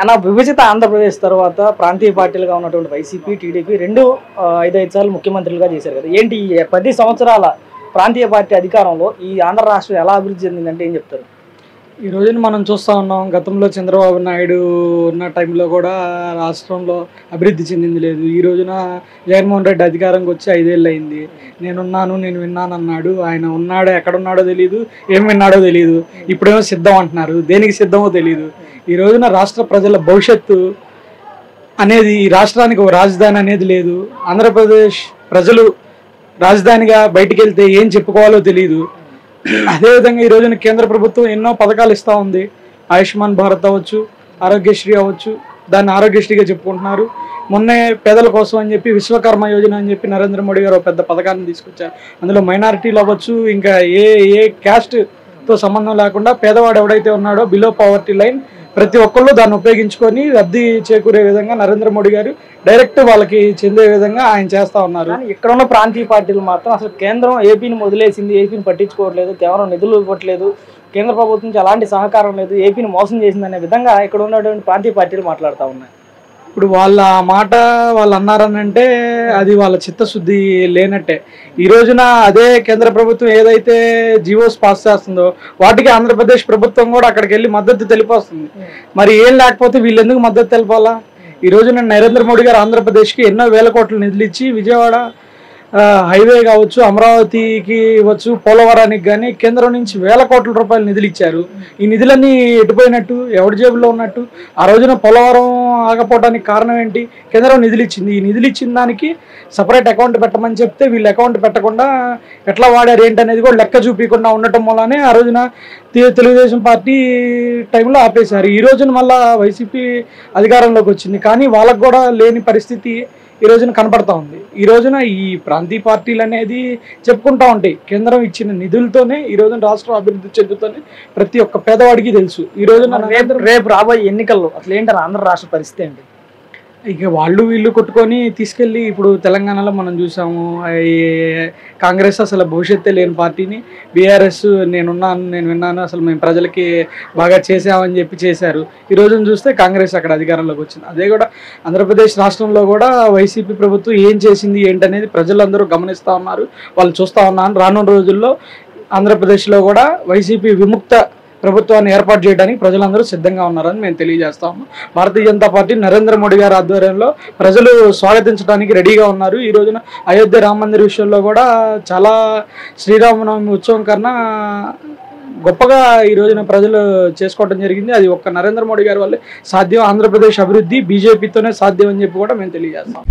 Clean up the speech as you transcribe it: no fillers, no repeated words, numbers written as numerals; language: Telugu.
అలా విభజిత ఆంధ్రప్రదేశ్ తర్వాత ప్రాంతీయ పార్టీలుగా ఉన్నటువంటి వైసీపీ, టీడీపీ రెండు 5 సార్లు ముఖ్యమంత్రులుగా చేశారు కదా. ఏంటి ఈ 10 సంవత్సరాల ప్రాంతీయ పార్టీ అధికారంలో ఈ ఆంధ్ర రాష్ట్రం ఎలా అభివృద్ధి చెందిందంటే ఏం చెప్తారు? ఈ రోజున మనం చూస్తూ ఉన్నాం. గతంలో చంద్రబాబు నాయుడు ఉన్న టైంలో కూడా రాష్ట్రంలో అభివృద్ధి చెందింది లేదు. ఈ రోజున జగన్మోహన్ రెడ్డి అధికారంకి వచ్చి 5 ఏళ్ళు అయింది. నేను విన్నాను అన్నాడు. ఆయన ఉన్నాడో ఎక్కడున్నాడో తెలియదు, ఏం విన్నాడో తెలియదు. ఇప్పుడేమో సిద్ధం అంటున్నారు, దేనికి సిద్ధమో తెలియదు. ఈ రోజున రాష్ట్ర ప్రజల భవిష్యత్తు అనేది, ఈ రాష్ట్రానికి ఒక రాజధాని అనేది లేదు. ఆంధ్రప్రదేశ్ ప్రజలు రాజధానిగా బయటికి వెళ్తే ఏం చెప్పుకోవాలో తెలియదు. అదేవిధంగా ఈ రోజున కేంద్ర ప్రభుత్వం ఎన్నో పథకాలు ఇస్తూ ఉంది. ఆయుష్మాన్ భారత్ అవ్వచ్చు, ఆరోగ్యశ్రీ అవ్వచ్చు, దాన్ని ఆరోగ్యశ్రీగా చెప్పుకుంటున్నారు. మొన్నే పేదల కోసం అని చెప్పి విశ్వకర్మ యోజన అని చెప్పి నరేంద్ర మోడీ గారు ఒక పెద్ద పథకాన్ని తీసుకొచ్చారు. అందులో మైనారిటీలు అవ్వచ్చు, ఇంకా ఏ క్యాస్ట్తో సంబంధం లేకుండా పేదవాడు ఎవడైతే ఉన్నాడో బిలో పవర్టీ లైన్ ప్రతి ఒక్కళ్ళు దాన్ని ఉపయోగించుకొని లబ్ధి చేకూరే విధంగా నరేంద్ర మోడీ గారు డైరెక్ట్ వాళ్ళకి చెందే విధంగా ఆయన చేస్తూ ఉన్నారు. ఇక్కడ ఉన్న ప్రాంతీయ పార్టీలు మాత్రం అసలు కేంద్రం ఏపీని వదిలేసింది, ఏపీని పట్టించుకోవట్లేదు, కేవలం నిధులు ఇవ్వట్లేదు, కేంద్ర ప్రభుత్వం నుంచి అలాంటి సహకారం లేదు, ఏపీని మోసం చేసిందనే విధంగా ఇక్కడ ఉన్నటువంటి ప్రాంతీయ పార్టీలు మాట్లాడుతూ ఉన్నాయి. ఇప్పుడు వాళ్ళ మాట వాళ్ళు అన్నారనంటే అది వాళ్ళ చిత్తశుద్ధి లేనట్టే. ఈ రోజున అదే కేంద్ర ప్రభుత్వం ఏదైతే జియోస్ పాస్ చేస్తుందో వాటికి ఆంధ్రప్రదేశ్ ప్రభుత్వం కూడా అక్కడికి వెళ్ళి మద్దతు తెలిపొస్తుంది. మరి ఏం లేకపోతే వీళ్ళు ఎందుకు మద్దతు తెలపాలా? ఈ రోజున నరేంద్ర మోడీ గారు ఆంధ్రప్రదేశ్కి ఎన్నో వేల కోట్ల నిధులు ఇచ్చి విజయవాడ హైవే కావచ్చు, అమరావతికి ఇవ్వచ్చు, పోలవరానికి కానీ కేంద్రం నుంచి వేల కోట్ల రూపాయలు నిధులు ఇచ్చారు. ఈ నిధులన్నీ ఎటుపోయినట్టు, ఎవరి జేబులో ఉన్నట్టు? ఆ రోజున పోలవరం ఆగపోవడానికి కారణం ఏంటి? కేంద్రం నిధులు ఇచ్చింది. ఈ నిధులు ఇచ్చిన దానికి సపరేట్ అకౌంట్ పెట్టమని చెప్తే వీళ్ళు అకౌంట్ పెట్టకుండా ఎట్లా వాడారు ఏంటి అనేది కూడా లెక్క చూపించకుండా ఉండటం వల్లనే ఆ రోజున తెలుగుదేశం పార్టీ టైంలో ఆపేశారు. ఈ రోజున మళ్ళీ వైసీపీ అధికారంలోకి వచ్చింది, కానీ వాళ్ళకు కూడా లేని పరిస్థితి ఈ రోజున కనపడతా ఉంది. ఈ రోజున ఈ ప్రాంతీయ పార్టీలు అనేది చెప్పుకుంటా ఉంటాయి, కేంద్రం ఇచ్చిన నిధులతోనే ఈ రోజున రాష్ట్రం అభివృద్ధి చెందుతోనే ప్రతి ఒక్క పేదవాడికి తెలుసు. ఈ రోజున రేపు రాబోయే ఎన్నికల్లో అసలు ఏంటారు ఆంధ్ర రాష్ట్ర పరిస్థితి ఏంటి? ఇక వాళ్ళు వీళ్ళు కొట్టుకొని తీసుకెళ్ళి ఇప్పుడు తెలంగాణలో మనం చూసాము. కాంగ్రెస్ అసలు భవిష్యత్తే లేని పార్టీని బీఆర్ఎస్ నేను విన్నాను, అసలు మేము ప్రజలకి బాగా చేసామని చెప్పి చేశారు. ఈ రోజున చూస్తే కాంగ్రెస్ అక్కడ అధికారంలోకి వచ్చింది. అదే కూడా ఆంధ్రప్రదేశ్ రాష్ట్రంలో కూడా వైసీపీ ప్రభుత్వం ఏం చేసింది ఏంటనేది ప్రజలందరూ గమనిస్తూ ఉన్నారు, వాళ్ళు చూస్తూ ఉన్నారు. రానున్న రోజుల్లో ఆంధ్రప్రదేశ్లో కూడా వైసీపీ విముక్త ప్రభుత్వాన్ని ఏర్పాటు చేయడానికి ప్రజలందరూ సిద్ధంగా ఉన్నారని మేము తెలియజేస్తాము. భారతీయ జనతా పార్టీ నరేంద్ర మోడీ గారి ఆధ్వర్యంలో ప్రజలు స్వాగతించడానికి రెడీగా ఉన్నారు. ఈ రోజున అయోధ్య రామ మందిర్ విషయంలో కూడా చాలా శ్రీరామనవమి ఉత్సవం కన్నా గొప్పగా ఈ రోజున ప్రజలు చేసుకోవడం జరిగింది. అది ఒక్క నరేంద్ర మోడీ గారి వల్లే సాధ్యం. ఆంధ్రప్రదేశ్ అభివృద్ధి బీజేపీతోనే సాధ్యం అని చెప్పి కూడా మేము తెలియజేస్తాం.